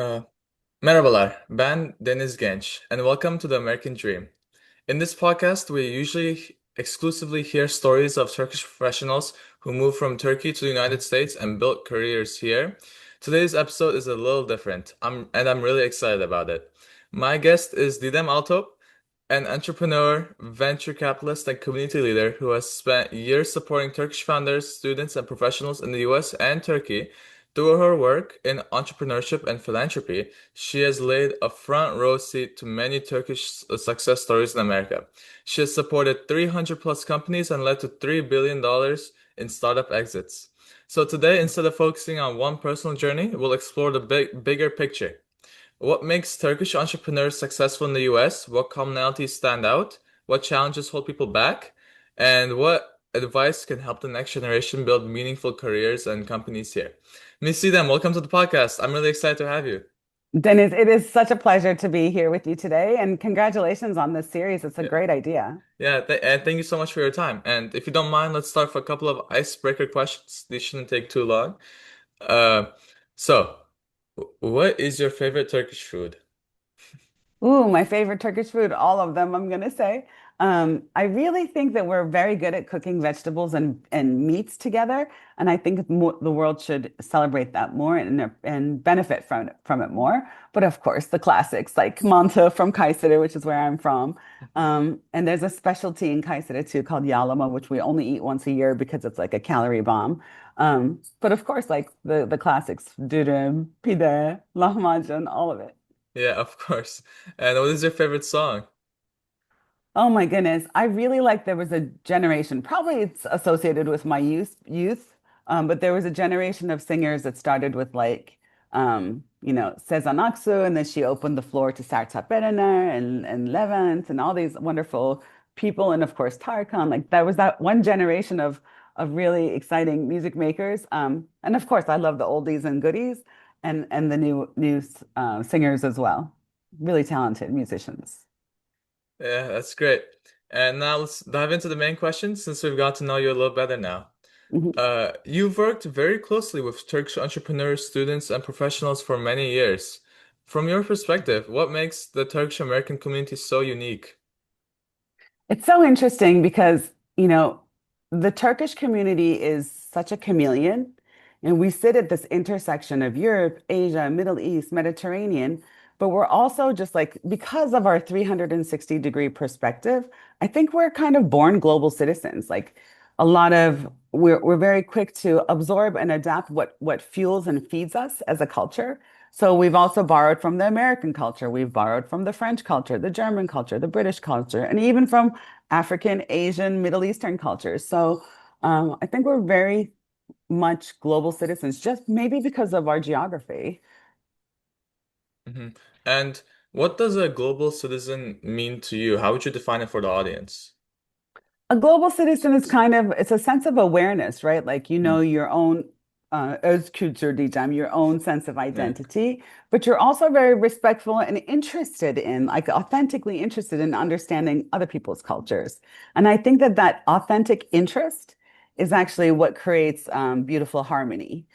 Uh, Merhabalar, ben Deniz Genç, and welcome to the American Dream. In this podcast, we usually exclusively hear stories of Turkish professionals who moved from Turkey to the United States and built careers here. Today's episode is a little different, and I'm really excited about it. My guest is Didem Altop, an entrepreneur, venture capitalist, and community leader who has spent years supporting Turkish founders, students, and professionals in the US and Turkey. Through her work in entrepreneurship and philanthropy, she has laid a front row seat to many Turkish success stories in America. She has supported 300 plus companies and led to $3 billion in startup exits. So today, instead of focusing on one personal journey, we'll explore the bigger picture. What makes Turkish entrepreneurs successful in the US? What commonalities stand out? What challenges hold people back? And what advice can help the next generation build meaningful careers and companies here? Miss Sidem, welcome to the podcast. I'm really excited to have you. Dennis, it is such a pleasure to be here with you today, and congratulations on this series. It's a Yeah, great idea. and thank you so much for your time. And if you don't mind, let's start with a couple of icebreaker questions. These shouldn't take too long. Uh, so, what is your favorite Turkish food? Ooh, my favorite Turkish food, all of them, I'm gonna say. I really think that we're very good at cooking vegetables and meats together, and I think the world should celebrate that more and benefit from it more. But of course, the classics like mantı from Kayseri, which is where I'm from, and there's a specialty in Kayseri too called yağlama, which we only eat once a year because it's like a calorie bomb. But of course, like the classics, dürüm, pide, lahmacun, all of it. Yeah, of course. And what is your favorite song? Oh my goodness. I really like there was a generation, probably it's associated with my but there was a generation of singers that started with like Sezen Aksu, and then she opened the floor to Sertab Erener and Levent and all these wonderful people, and of course Tarkan. Like there was that one generation of really exciting music makers. And of course I love the oldies and goodies and the new singers as well. Really talented musicians. Yeah, that's great. And now let's dive into the main question since we've got to know you a little better now. Mhm. You've worked very closely with Turkish entrepreneurs, students, and professionals for many years. From your perspective, what makes the Turkish American community so unique? It's so interesting because, the Turkish community is such a chameleon, and we sit at this intersection of Europe, Asia, Middle East, Mediterranean, but we're also just like, because of our 360-degree perspective, I think we're kind of born global citizens. Like we're very quick to absorb and adapt what fuels and feeds us as a culture. So we've also borrowed from the American culture. We've borrowed from the French culture, the German culture, the British culture, and even from African, Asian, Middle Eastern cultures. So I think we're very much global citizens, just maybe because of our geography. Hmm. And what does a global citizen mean to you? How would you define it for the audience? A global citizen is kind of, it's a sense of awareness, right? Like you know Mm. your own öz kültür diyeceğim, your own sense of Yeah. identity, but you're also very respectful and interested in, like authentically interested in understanding other people's cultures. And I think that that authentic interest is actually what creates beautiful harmony.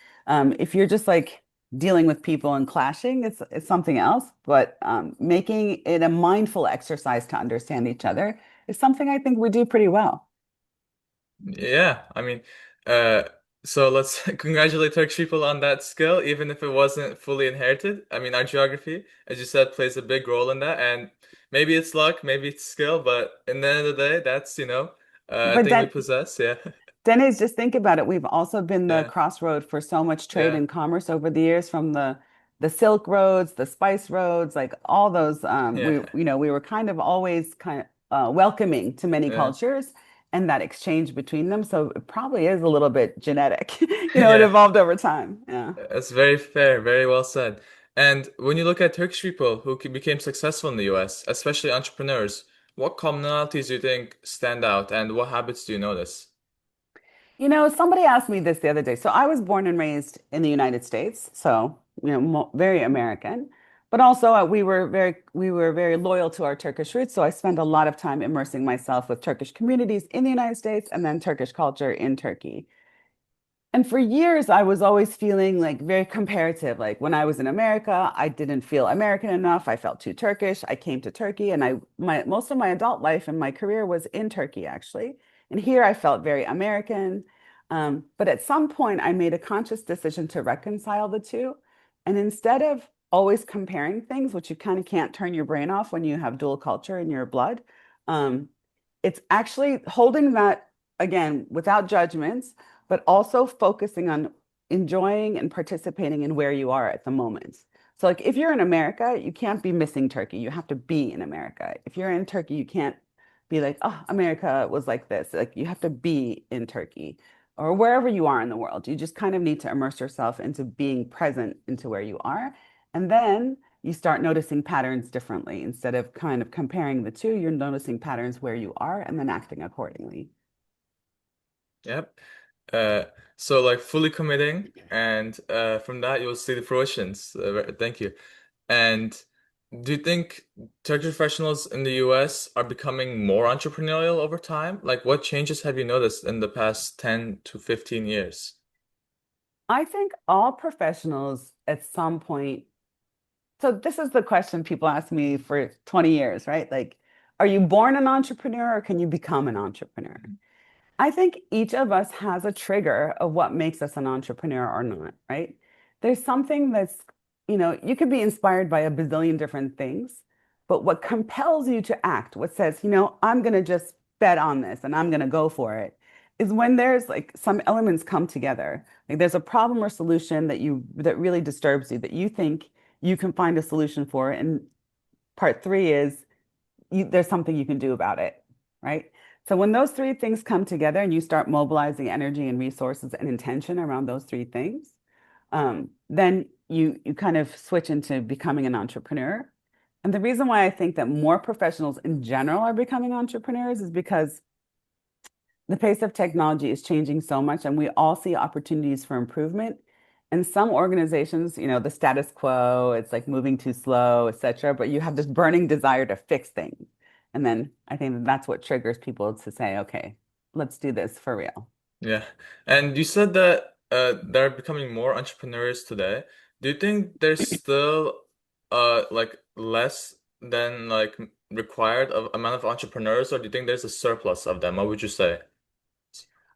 If you're just like dealing with people and clashing, it's something else, but making it a mindful exercise to understand each other is something I think we do pretty well. Yeah, I mean, uh, so let's congratulate Turkish people on that skill, even if it wasn't fully inherited. I mean, our geography, as you said, plays a big role in that, and maybe it's luck, maybe it's skill, but in the end of the day, that's, a But thing we then, possess. Yeah, Dennis, just think about it. We've also been the yeah, crossroad for so much trade yeah, and commerce over the years, from the Silk Roads, the Spice Roads, like all those. yeah, We were kind of always kind of welcoming to many yeah, cultures and that exchange between them. So it probably is a little bit genetic. It yeah. evolved over time. Yeah. That's very fair, very well said. And when you look at Turkish people who became successful in the US, especially entrepreneurs, what commonalities do you think stand out, and what habits do you notice? Somebody asked me this the other day. So I was born and raised in the United States, so mo very American. But also we were very loyal to our Turkish roots. So I spent a lot of time immersing myself with Turkish communities in the United States and then Turkish culture in Turkey. And for years, I was always feeling like very comparative. Like when I was in America, I didn't feel American enough. I felt too Turkish. I came to Turkey, and my most of my adult life and my career was in Turkey, actually. And here, I felt very American. But at some point, I made a conscious decision to reconcile the two. And instead of always comparing things, which you kind of can't turn your brain off when you have dual culture in your blood, um, it's actually holding that again without judgments, but also focusing on enjoying and participating in where you are at the moment. So, like if you're in America, you can't be missing Turkey. You have to be in America. If you're in Turkey, you can't be like, oh, America was like this. Like you have to be in Turkey or wherever you are in the world. You just kind of need to immerse yourself into being present into where you are. And then you start noticing patterns differently. Instead of kind of comparing the two, you're noticing patterns where you are and then acting accordingly. Yep. Uh, so like fully committing, and from that you'll see the fruitions. Thank you. And do you think Turkish professionals in the US are becoming more entrepreneurial over time? Like, what changes have you noticed in the past 10 to 15 years? I think all professionals at some point, so this is the question people ask me for 20 years, right? Like, are you born an entrepreneur or can you become an entrepreneur? I think each of us has a trigger of what makes us an entrepreneur or not, right? There's something that's, you could be inspired by a bazillion different things, but what compels you to act, what says, I'm going to just bet on this and I'm going to go for it, is when there's like some elements come together. Like there's a problem or solution that really disturbs you that you think you can find a solution for. And part three is there's something you can do about it, right? So when those three things come together and you start mobilizing energy and resources and intention around those three things, then you kind of switch into becoming an entrepreneur. And the reason why I think that more professionals in general are becoming entrepreneurs is because the pace of technology is changing so much, and we all see opportunities for improvement. And some organizations, the status quo, it's like moving too slow, et cetera, but you have this burning desire to fix things. And then I think that that's what triggers people to say, okay, let's do this for real. Yeah. And you said that they're becoming more entrepreneurs today. Do you think there's still like less than like required of amount of entrepreneurs, or do you think there's a surplus of them? What would you say?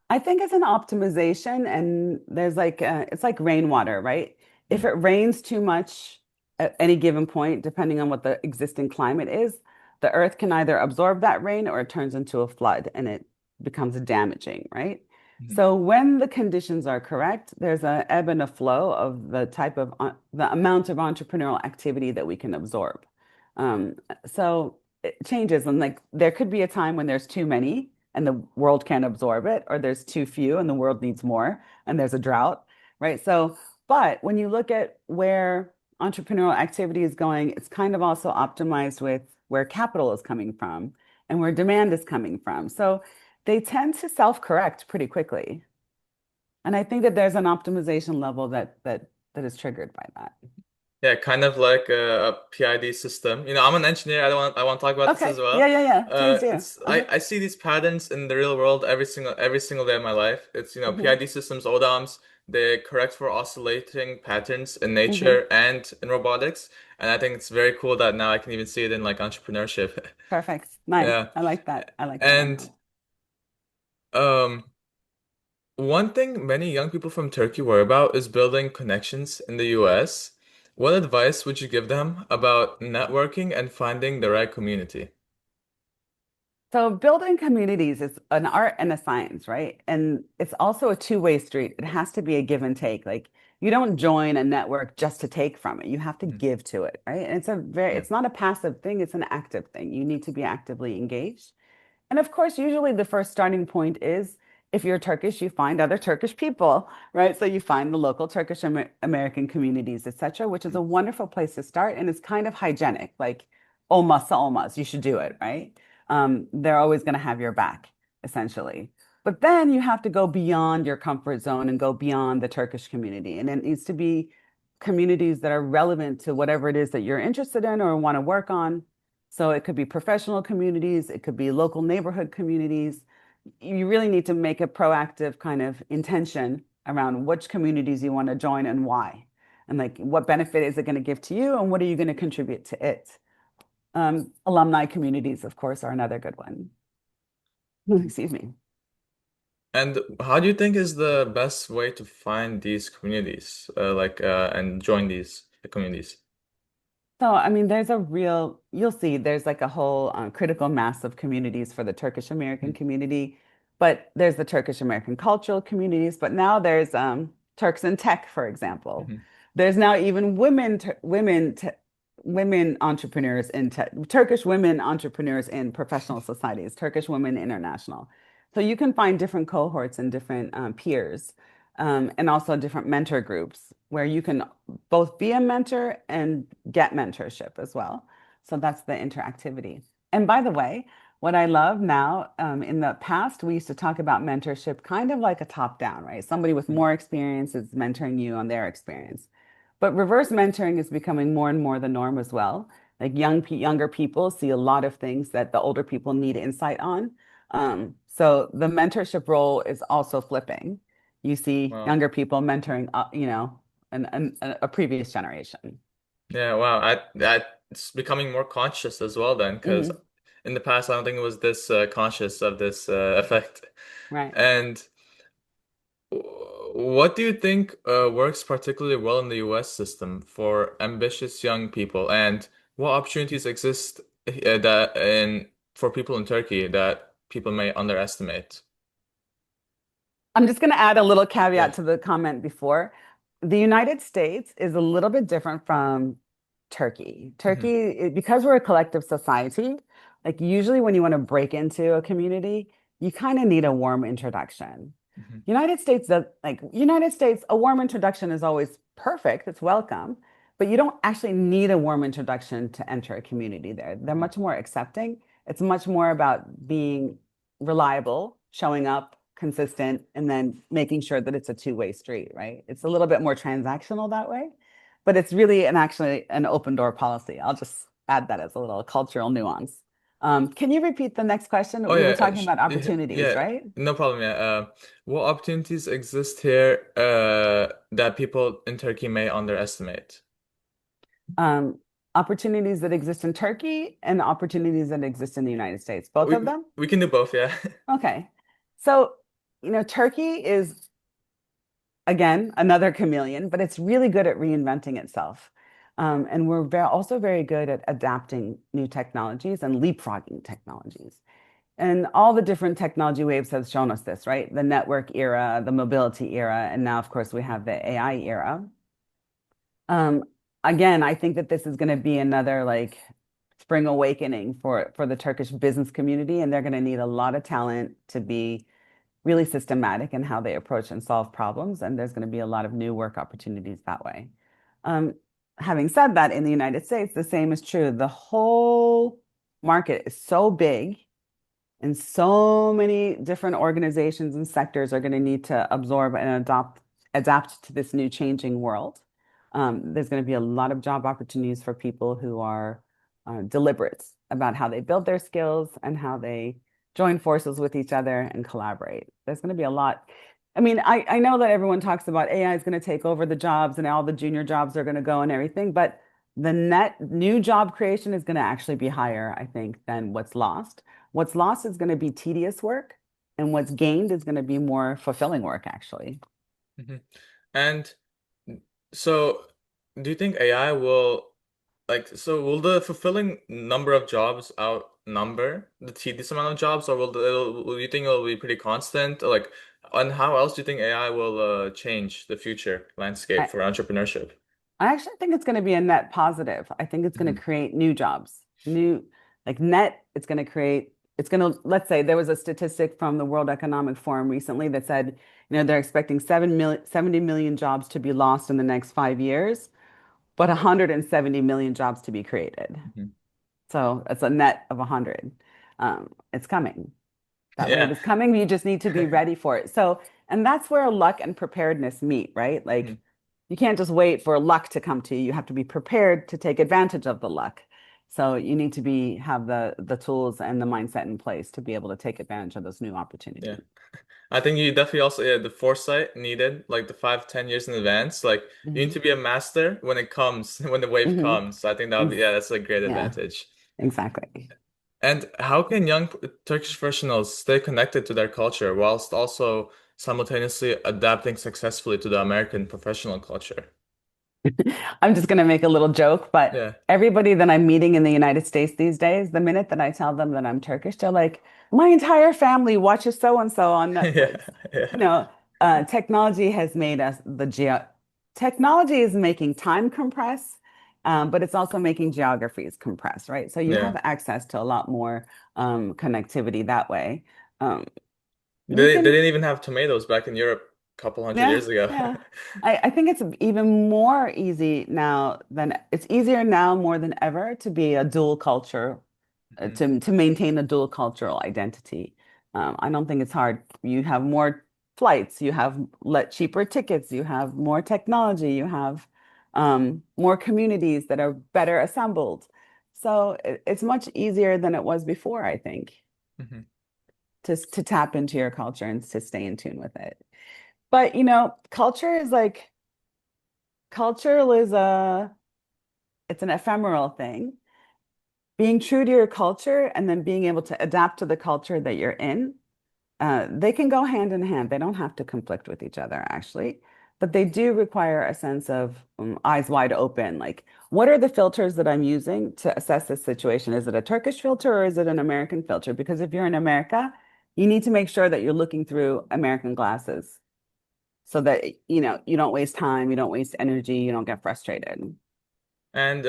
I think it's an optimization, and there's like it's like rainwater, right? If Mm. it rains too much at any given point, depending on what the existing climate is, the earth can either absorb that rain or it turns into a flood and it becomes damaging, right? Mhm. So when the conditions are correct, there's a ebb and a flow of the type of the amount of entrepreneurial activity that we can absorb. Um, so it changes, and like there could be a time when there's too many and the world can't absorb it, or there's too few and the world needs more and there's a drought, right? So, but when you look at where entrepreneurial activity is going, it's kind of also optimized with where capital is coming from and where demand is coming from. So they tend to self-correct pretty quickly. And I think that there's an optimization level that is triggered by that. Yeah, kind of like a PID system. I'm an engineer. I want to talk about this as Okay. Yeah, well. yeah, yeah. Please do. It's Uh-huh. I see these patterns in the real world every single day of my life. It's Hmm. PID systems, ODOMs, they correct for oscillating patterns in Hmm. nature and in robotics. And I think it's very cool that now I can even see it in like entrepreneurship. Perfect. Nice. Yeah. I like that. I like that a And lot. um one thing many young people from Turkey worry about is building connections in the US. What advice would you give them about networking and finding the right community? So building communities is an art and a science, right? And it's also a two-way street. It has to be a give and take. Like you don't join a network just to take from it. You have to Mhm. give to it, right? And Yeah. it's not a passive thing, it's an active thing. You need to be actively engaged. And of course, usually the first starting point is if you're Turkish, you find other Turkish people, right? So you find the local Turkish American communities, etc., which is a wonderful place to start. And it's kind of hygienic, like olmazsa olmaz, you should do it, right? They're always going to have your back, essentially. But then you have to go beyond your comfort zone and go beyond the Turkish community. And it needs to be communities that are relevant to whatever it is that you're interested in or want to work on. So it could be professional communities, it could be local neighborhood communities. You really need to make a proactive kind of intention around which communities you want to join and why. And like what benefit is it going to give to you and what are you going to contribute to it? Alumni communities, of course, are another good one. Excuse me. And how do you think is the best way to find these communities, and join these communities? So, I mean, you'll see there's like a whole critical mass of communities for the Turkish American community, but there's the Turkish American cultural communities, but now there's Turks in tech, for example. Mhm. There's now even women entrepreneurs in tech, Turkish women entrepreneurs in professional societies, Turkish Women International. So you can find different cohorts and different peers, and also different mentor groups where you can both be a mentor and get mentorship as well. So that's the interactivity. And by the way, what I love now, in the past, we used to talk about mentorship kind of like a top down, right? Somebody with more experience is mentoring you on their experience. But reverse mentoring is becoming more and more the norm as well. Like younger people see a lot of things that the older people need insight on. So the mentorship role is also flipping. You see Wow. younger people mentoring, a previous generation. Yeah, wow. It's becoming more conscious as well then, because Mhm. in the past I don't think it was this conscious of this effect. Right. And what do you think works particularly well in the US system for ambitious young people, and what opportunities exist that in for people in Turkey that people may underestimate? I'm just going to add a little Yeah. caveat to the comment before. The United States is a little bit different from Turkey. Hmm. Because we're a collective society, like usually when you want to break into a community, you kind of need a warm introduction. Hmm. United States, a warm introduction is always perfect. It's welcome, but you don't actually need a warm introduction to enter a community there. They're Hmm. much more accepting. It's much more about being reliable, showing up, consistent, and then making sure that it's a two-way street, right? It's a little bit more transactional that way, but it's really actually an open door policy. I'll just add that as a little cultural nuance. Can you repeat the next question? Oh We were yeah, talking about opportunities, yeah, right? no problem. Yeah. What opportunities exist here that people in Turkey may underestimate? Um, Opportunities that exist in Turkey and opportunities that exist in the United States, both We of them? we can do both, yeah. Okay. So, Turkey is, again, another chameleon, but it's really good at reinventing itself. And we're also very good at adapting new technologies and leapfrogging technologies. And all the different technology waves have shown us this, right? The network era, the mobility era, and now, of course, we have the AI era. Um, Again, I think that this is going to be another like spring awakening for the Turkish business community, and they're going to need a lot of talent to be really systematic in how they approach and solve problems. And there's going to be a lot of new work opportunities that way. Um, Having said that, in the United States, the same is true. The whole market is so big, and so many different organizations and sectors are going to need to absorb and adapt to this new changing world. There's going to be a lot of job opportunities for people who are deliberate about how they build their skills and how they join forces with each other and collaborate. There's going to be a lot. I mean, I know that everyone talks about AI is going to take over the jobs and all the junior jobs are going to go and everything, but the net new job creation is going to actually be higher, I think, than what's lost. What's lost is going to be tedious work, and what's gained is going to be more fulfilling work, actually. Hmm. And so, do you think AI will will the fulfilling number of jobs outnumber the tedious amount of jobs, or will you think it'll be pretty constant? And how else do you think AI will change the future landscape I, for entrepreneurship? I actually think it's going to be a net positive. I think it's going to Hmm. create new jobs, like net, it's going to, let's say there was a statistic from the World Economic Forum recently that said, they're expecting 70 million jobs to be lost in the next 5 years, but 170 million jobs to be created. Hmm. So it's a net of 100. It's coming. That wave Yeah. is coming. You just need to be ready for it. So, and that's where luck and preparedness meet, right? Like Mhm. you can't just wait for luck to come to you. You have to be prepared to take advantage of the luck. So you need to have the tools and the mindset in place to be able to take advantage of those new Yeah. opportunities. I think you definitely also, yeah, the foresight needed, like the 5, 10 years in advance. Like you need Hmm. to be a master when it comes, when the wave Hmm. comes. So I think that would be, yeah, that's a great Yeah, advantage. exactly. And how can young Turkish professionals stay connected to their culture whilst also simultaneously adapting successfully to the American professional culture? I'm just going to make a little joke, but Yeah. everybody that I'm meeting in the United States these days, the minute that I tell them that I'm Turkish, they're like, my entire family watches so and so on Yeah. Netflix. Yeah. You know, technology has made us technology is making time compress, but it's also making geographies compress, right? So you have Yeah. access to a lot more connectivity that way. Um, you They can didn't even have tomatoes back in Europe a couple hundred Yeah, years ago. yeah. I think it's even more easy now than it's easier now more than ever to be a dual culture, Mhm. to maintain a dual cultural identity. I don't think it's hard. You have more flights, you have cheaper tickets, you have more technology, you have more communities that are better assembled. So it's much easier than it was before, I think, Mhm. to tap into your culture and to stay in tune with it. But culture is it's an ephemeral thing. Being true to your culture and then being able to adapt to the culture that you're in, they can go hand in hand. They don't have to conflict with each other, actually, but they do require a sense of eyes wide open. Like, what are the filters that I'm using to assess this situation? Is it a Turkish filter or is it an American filter? Because if you're in America, you need to make sure that you're looking through American glasses so that you don't waste time, you don't waste energy, you don't get frustrated. And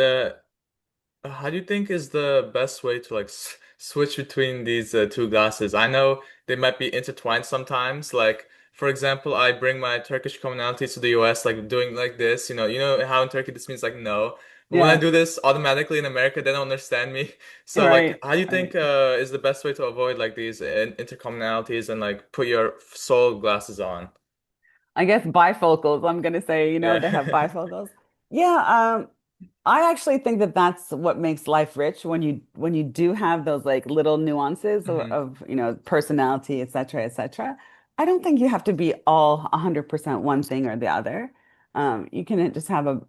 how do you think is the best way to like s switch between these two glasses? I know they might be intertwined sometimes. Like, for example, I bring my Turkish commonality to the US, like doing like this. You know how in Turkey this means like no. But when I Yeah, do this automatically in America, they don't understand me. So, like, right, how do you think right. is the best way to avoid like these intercommonalities and like put your soul glasses on? I guess bifocals, I'm gonna say, they have Yeah. bifocals. Yeah, I actually think that that's what makes life rich when you do have those like little nuances Hmm. personality, et cetera, et cetera. I don't think you have to be all 100% one thing or the other. You can just have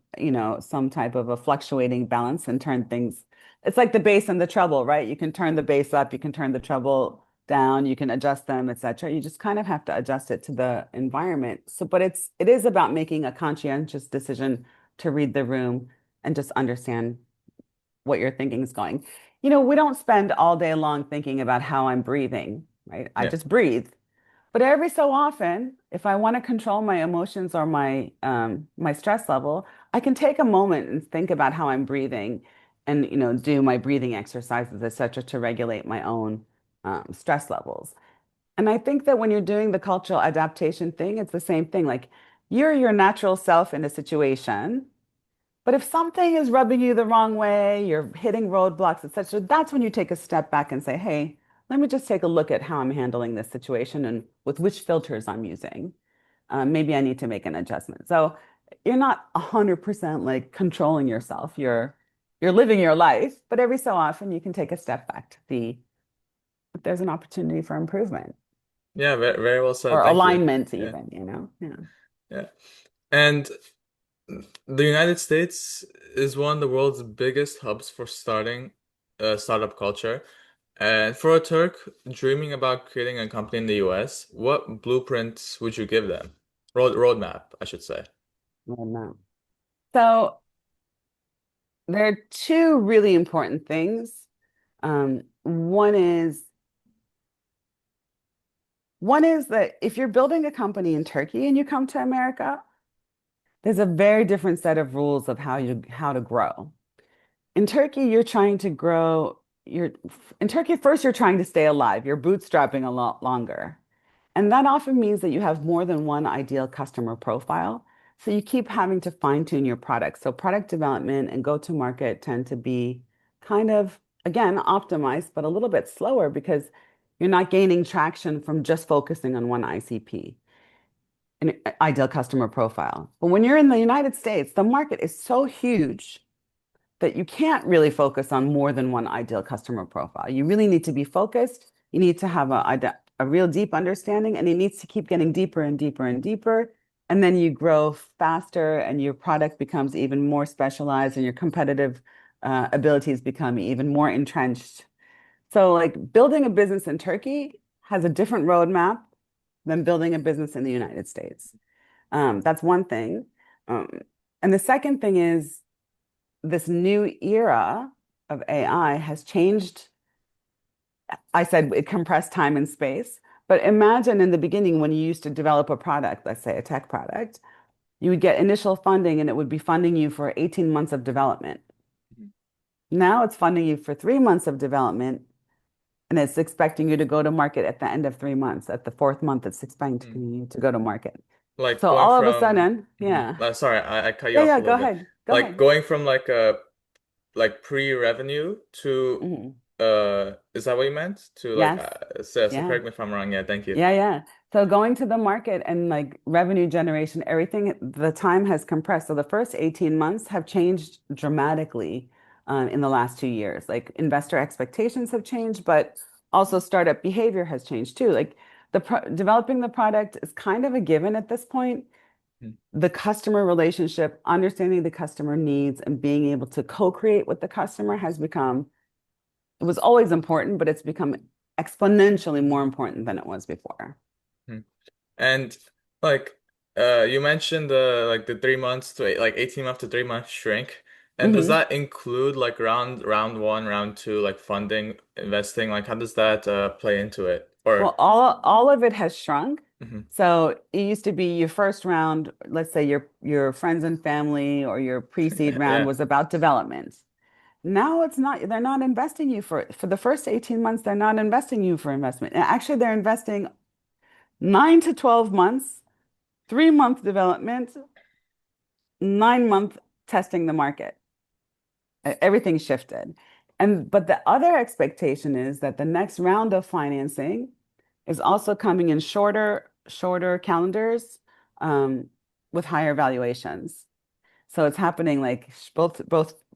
some type of a fluctuating balance and turn things. It's like the bass and the treble, right? You can turn the bass up, you can turn the treble down, you can adjust them, et cetera. You just kind of have to adjust it to the environment. So, but it is about making a conscientious decision to read the room and just understand what your thinking is going. We don't spend all day long thinking about how I'm breathing, right? I Yeah. just breathe. But every so often, if I want to control my emotions or my stress level, I can take a moment and think about how I'm breathing and do my breathing exercises, etc., to regulate my own stress levels. And I think that when you're doing the cultural adaptation thing, it's the same thing. Like you're your natural self in a situation, but if something is rubbing you the wrong way, you're hitting roadblocks, etc., that's when you take a step back and say, hey, let me just take a look at how I'm handling this situation and with which filters I'm using. Maybe I need to make an adjustment. So you're not 100% like controlling yourself. You're living your life, but every so often you can take a step back to see if there's an opportunity for improvement Yeah, very, very well said. or Thank you. alignment Yeah. even. Yeah. Yeah. And the United States is one of the world's biggest hubs for starting startup culture. And for a Turk dreaming about creating a company in the US, what blueprint would you give them? Roadmap, I should say. I know. So there are two really important things. Um, one is one is that if you're building a company in Turkey and you come to America, there's a very different set of rules of how to grow. In Turkey, you're trying to grow. In Turkey, first you're trying to stay alive. You're bootstrapping a lot longer. And that often means that you have more than one ideal customer profile. So you keep having to fine-tune your product. So product development and go-to-market tend to be kind of, again, optimized, but a little bit slower because you're not gaining traction from just focusing on one ICP, an ideal customer profile. But when you're in the United States, the market is so huge that you can't really focus on more than one ideal customer profile. You really need to be focused. You need to have a real deep understanding, and it needs to keep getting deeper and deeper and deeper. And then you grow faster, and your product becomes even more specialized, and your competitive abilities become even more entrenched. So, like building a business in Turkey has a different roadmap than building a business in the United States. That's one thing. Um, and the second thing is this new era of AI has changed. I said it compressed time and space, but imagine in the beginning when you used to develop a product, let's say a tech product, you would get initial funding and it would be funding you for 18 months of development. Mhm. Now it's funding you for 3 months of development and it's expecting you to go to market at the end of 3 months. At the fourth month, it's Mm. expecting you to go to market. Like So going all of a from, sudden, mhm. yeah. Sorry, I cut you Yeah, off yeah, a go little bit. ahead. Go Like ahead. going from like a like pre-revenue to Mhm. is that what you meant? To like Yes. so Yeah. correct me if I'm wrong. Yeah, thank you. Yeah, yeah. So going to the market and like revenue generation, everything, the time has compressed. So the first 18 months have changed dramatically in the last 2 years. Like investor expectations have changed, but also startup behavior has changed too. Like developing the product is kind of a given at this point. Mm. The customer relationship, understanding the customer needs and being able to co-create with the customer has become, it was always important, but it's become exponentially more important than it was before. Mm. And like you mentioned like the 3 months to 18 month to 3 month shrink. And does Hmm. that include like round one, round two, like funding, investing? Like how does that play into it? Or Well, all of it has shrunk. Mhm. So it used to be your first round, let's say your friends and family or your pre-seed round Yeah. was about development. Now it's not, they're not investing you for the first 18 months, they're not investing you for investment. And actually, they're investing 9 to 12 months, 3 month development, 9 month testing the market. Everything shifted. And but the other expectation is that the next round of financing is also coming in shorter calendars um, with higher valuations. So it's happening like both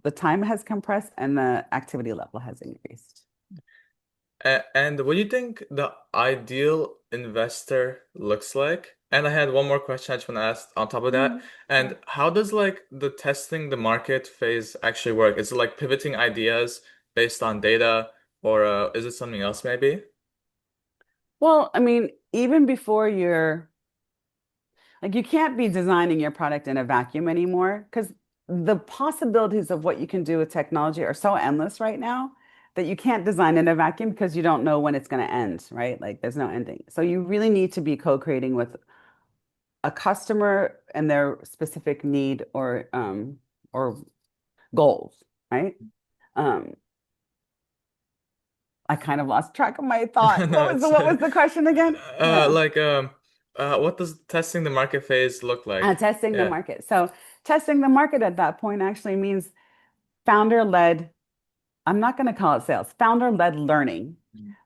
the time has compressed and the activity level has increased. And what do you think the ideal investor looks like? And I had one more question I just want to ask on top of that. Mhm. And Sure. how does like the testing the market phase actually work? Is it like pivoting ideas based on data, or is it something else maybe? Well, I mean, even before you're like, you can't be designing your product in a vacuum anymore because the possibilities of what you can do with technology are so endless right now that you can't design in a vacuum because you don't know when it's going to end, right? Like there's no ending. So you really need to be co-creating with a customer and their specific need or goals, right? Um, I kind of lost track of my thought. No, What was the question again? Yeah. like what does testing the market phase look like? Testing the Yeah. market. So testing the market at that point actually means founder-led, I'm not going to call it sales, founder-led learning.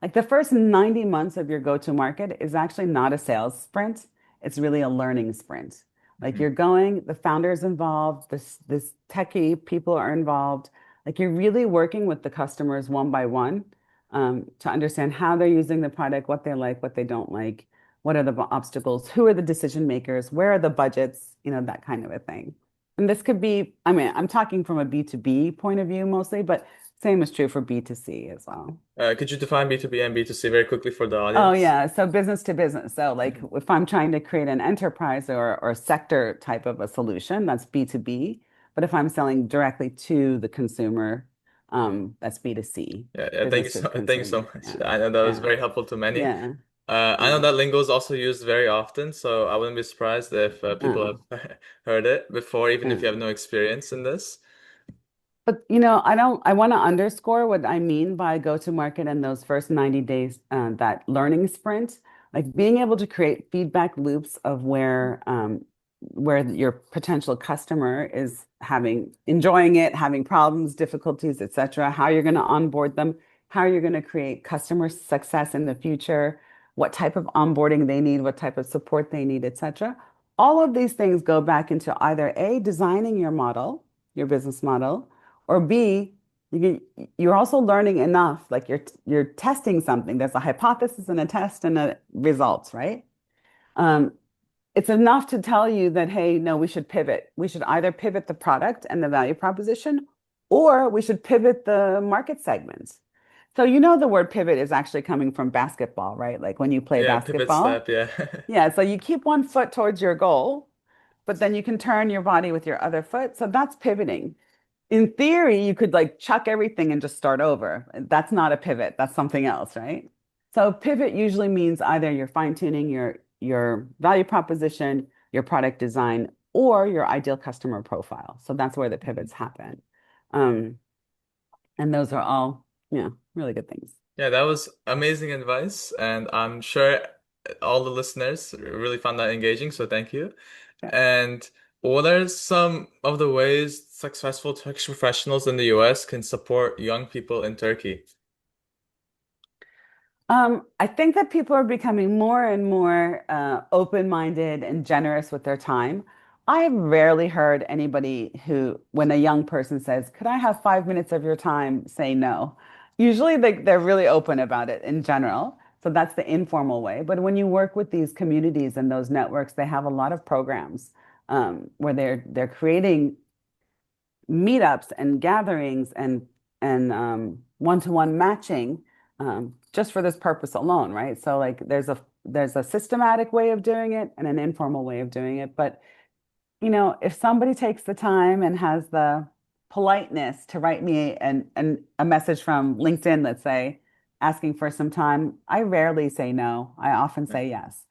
Like the first 90 months of your go-to market is actually not a sales sprint. It's really a learning sprint. Like Mhm. you're going, the founder is involved, this techie people are involved. Like you're really working with the customers one by one to understand how they're using the product, what they like, what they don't like, what are the obstacles, who are the decision makers, where are the budgets, that kind of a thing. And this could be, I mean, I'm talking from a B2B point of view mostly, but same is true for B2C as well. Could you define B2B and B2C very quickly for the Oh audience? yeah, so business to business. So like Mhm. if I'm trying to create an enterprise or sector type of a solution, that's B2B. But if I'm selling directly to the consumer, that's B2C, Yeah, yeah, business to thank you so consumer. much. Yeah, I know that was yeah, very helpful to many. yeah, I know yeah. that lingo is also used very often, so I wouldn't be surprised if Uh, people have heard it before, even if you have uh. no experience in this. But I want to underscore what I mean by go to market in those first 90 days, that learning sprint, like being able to create feedback loops of where your potential customer is enjoying it, having problems, difficulties, etc., how you're going to onboard them, how you're going to create customer success in the future, what type of onboarding they need, what type of support they need, etc. All of these things go back into either A, designing your model, your business model, Or B, you're also learning enough, like you're testing something. There's a hypothesis and a test and a results, right? Um, it's enough to tell you that, hey, no, we should pivot. We should either pivot the product and the value proposition, or we should pivot the market segments. So you know the word pivot is actually coming from basketball, right? Like when you play Yeah, pivot basketball. step, yeah. Yeah, so you keep one foot towards your goal, but then you can turn your body with your other foot. So that's pivoting. In theory, you could like chuck everything and just start over. That's not a pivot. That's something else, right? So pivot usually means either you're fine-tuning your value proposition, your product design, or your ideal customer profile. So that's where the pivots happen. Um, and those are all, really good things. Yeah, that was amazing advice, and I'm sure all the listeners really found that engaging, so thank you. Yeah. And what are some of the ways successful Turkish professionals in the US can support young people in Turkey? I think that people are becoming more and more open-minded and generous with their time. I've rarely heard anybody who, when a young person says, "Could I have 5 minutes of your time?" say no. Usually they're really open about it in general. So that's the informal way. But when you work with these communities and those networks, they have a lot of programs where they're creating meetups and gatherings and one-to-one matching just for this purpose alone, right? So like there's a systematic way of doing it and an informal way of doing it. But if somebody takes the time and has the politeness to write me and a message from LinkedIn, let's say, asking for some time, I rarely say no. I often say yes.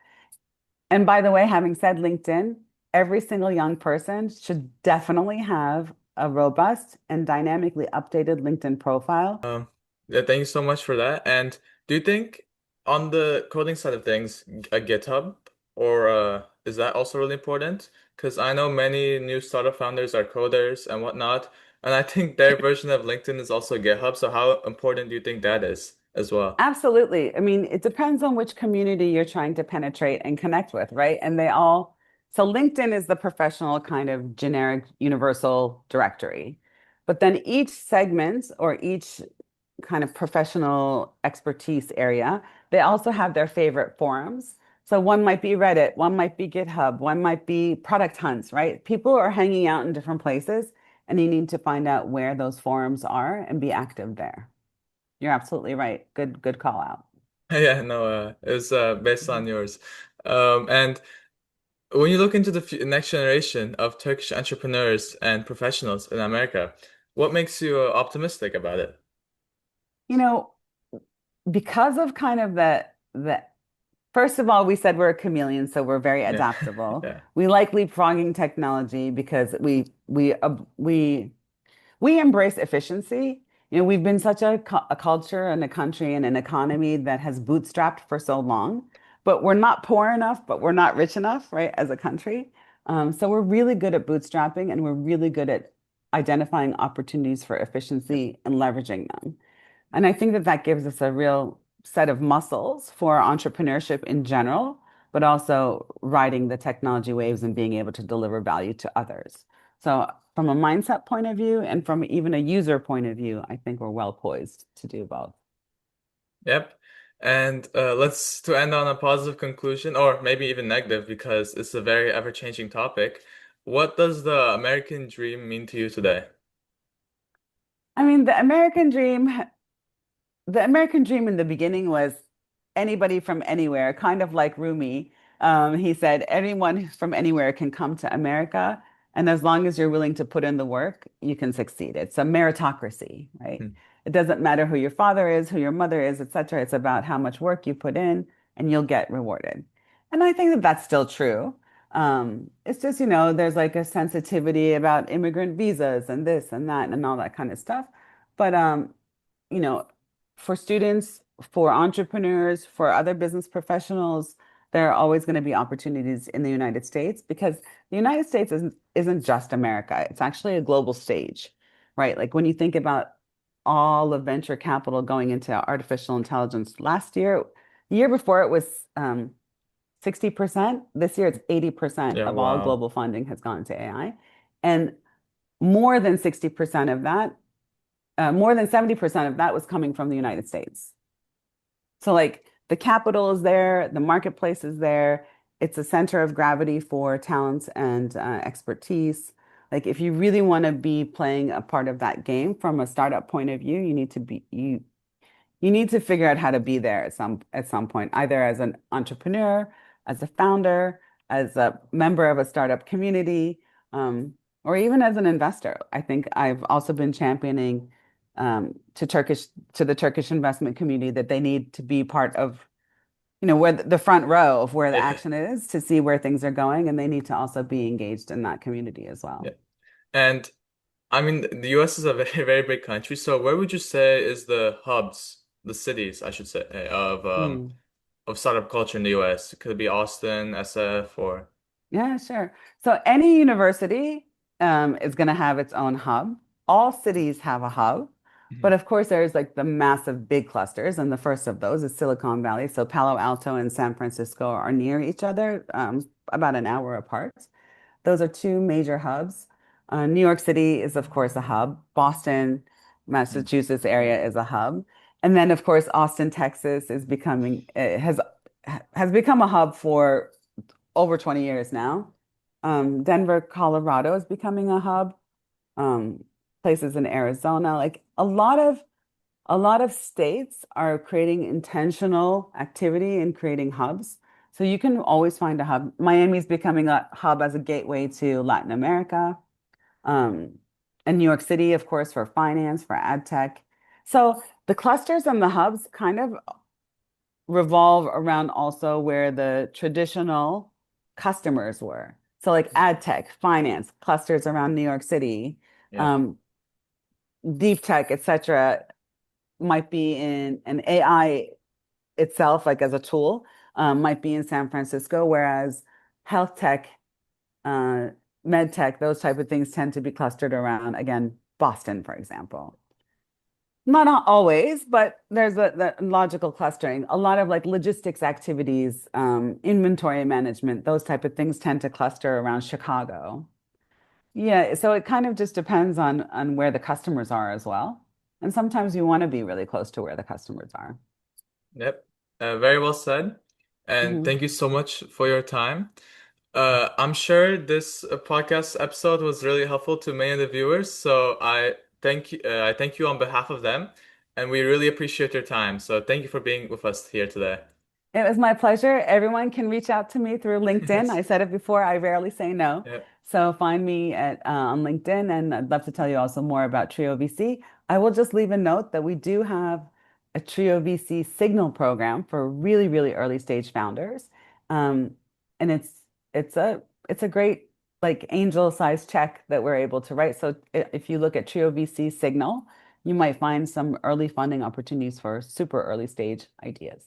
And by the way, having said LinkedIn, every single young person should definitely have a robust and dynamically updated LinkedIn profile. Um, yeah, thank you so much for that. And do you think on the coding side of things, a GitHub or is that also really important? Because I know many new startup founders are coders and whatnot, and I think their version of LinkedIn is also GitHub. So how important do you think that is as well? Absolutely. I mean, it depends on which community you're trying to penetrate and connect with, right? So LinkedIn is the professional kind of generic universal directory. But then each segment or each kind of professional expertise area, they also have their favorite forums. So one might be Reddit, one might be GitHub, one might be product hunts, right? People are hanging out in different places, and you need to find out where those forums are and be active there. You're absolutely right. Good call out. Yeah, no, it was based on Mhm. yours. And when you look into the next generation of Turkish entrepreneurs and professionals in America, what makes you optimistic about it? You know, because of kind of the first of all, we said we're a chameleon, so we're very Yeah, adaptable. yeah. We like leapfrogging technology because we embrace efficiency. We've been such a culture and a country and an economy that has bootstrapped for so long, but we're not poor enough, but we're not rich enough, right, as a country. So we're really good at bootstrapping and we're really good at identifying opportunities for efficiency and leveraging them. And I think that that gives us a real set of muscles for entrepreneurship in general, but also riding the technology waves and being able to deliver value to others. So, from a mindset point of view and from even a user point of view, I think we're well poised to do both. Yep. And let's to end on a positive conclusion, or maybe even negative, because it's a very ever-changing topic. What does the American dream mean to you today? I mean, the American dream in the beginning was anybody from anywhere, kind of like Rumi. He said, anyone from anywhere can come to America. And as long as you're willing to put in the work, you can succeed. It's a meritocracy, right? Hmm. It doesn't matter who your father is, who your mother is, et cetera. It's about how much work you put in and you'll get rewarded. And I think that that's still true. It's just, there's like a sensitivity about immigrant visas and this and that and all that kind of stuff. But you know, for students, for entrepreneurs, for other business professionals, there are always going to be opportunities in the United States because the United States isn't just America. It's actually a global stage, right? Like when you think about all of venture capital going into artificial intelligence last year, the year before it was 60%. This year it's 80% Yeah, of all wow. global funding has gone into AI. And more than 60% of that more than 70% of that was coming from the United States. So like the capital is there, the marketplace is there. It's a center of gravity for talents and expertise. Like if you really want to be playing a part of that game from a startup point of view, you need to figure out how to be there at some point, either as an entrepreneur, as a founder, as a member of a startup community, or even as an investor. I think I've also been championing to the Turkish investment community that they need to be part of, where the front row of where the Yeah. action is to see where things are going, and they need to also be engaged in that community as Yeah. well. And I mean, the US is a very, very big country. So where would you say is the hubs, the cities, I should say, Hmm. of startup culture in the US? Could it be Austin, SF, or Yeah, sure. So any university is going to have its own hub. All cities have a hub, but Mhm. of course there's like the massive big clusters, and the first of those is Silicon Valley. So Palo Alto and San Francisco are near each other, about an hour apart. Those are two major hubs. New York City is of course a hub. Boston, Mhm. Massachusetts area is a hub, and then of course Austin, Texas is becoming has become a hub for over 20 years now. Denver, Colorado is becoming a hub. Um, Places in Arizona, like a lot of states are creating intentional activity and creating hubs. So you can always find a hub. Miami's becoming a hub as a gateway to Latin America. Um, and New York City, of course, for finance, for ad tech. So the clusters and the hubs kind of revolve around also where the traditional customers were. So like ad tech, finance, clusters around New York City, Yeah. um, deep tech, et cetera, might be in an AI itself, like as a tool, might be in San Francisco, whereas health tech, uh, med tech, those type of things tend to be clustered around, again, Boston, for example. Not always, but there's the logical clustering. A lot of like logistics activities, inventory management, those type of things tend to cluster around Chicago. Yeah, so it kind of just depends on where the customers are as well. And sometimes you want to be really close to where the customers are. Yep. Very well said. And Mhm. thank you so much for your time. I'm sure this podcast episode was really helpful to many of the viewers. So I thank you on behalf of them, and we really appreciate your time. So thank you for being with us here today. It was my pleasure. Everyone can reach out to me through LinkedIn. Yes. I said it before, I rarely say no. Yeah. So find me on LinkedIn, and I'd love to tell you also more about Trio VC. I will just leave a note that we do have a Trio VC signal program for really, really early stage founders. Um, and it's a great like angel size check that we're able to write. So if you look at Trio VC signal, you might find some early funding opportunities for super early stage ideas.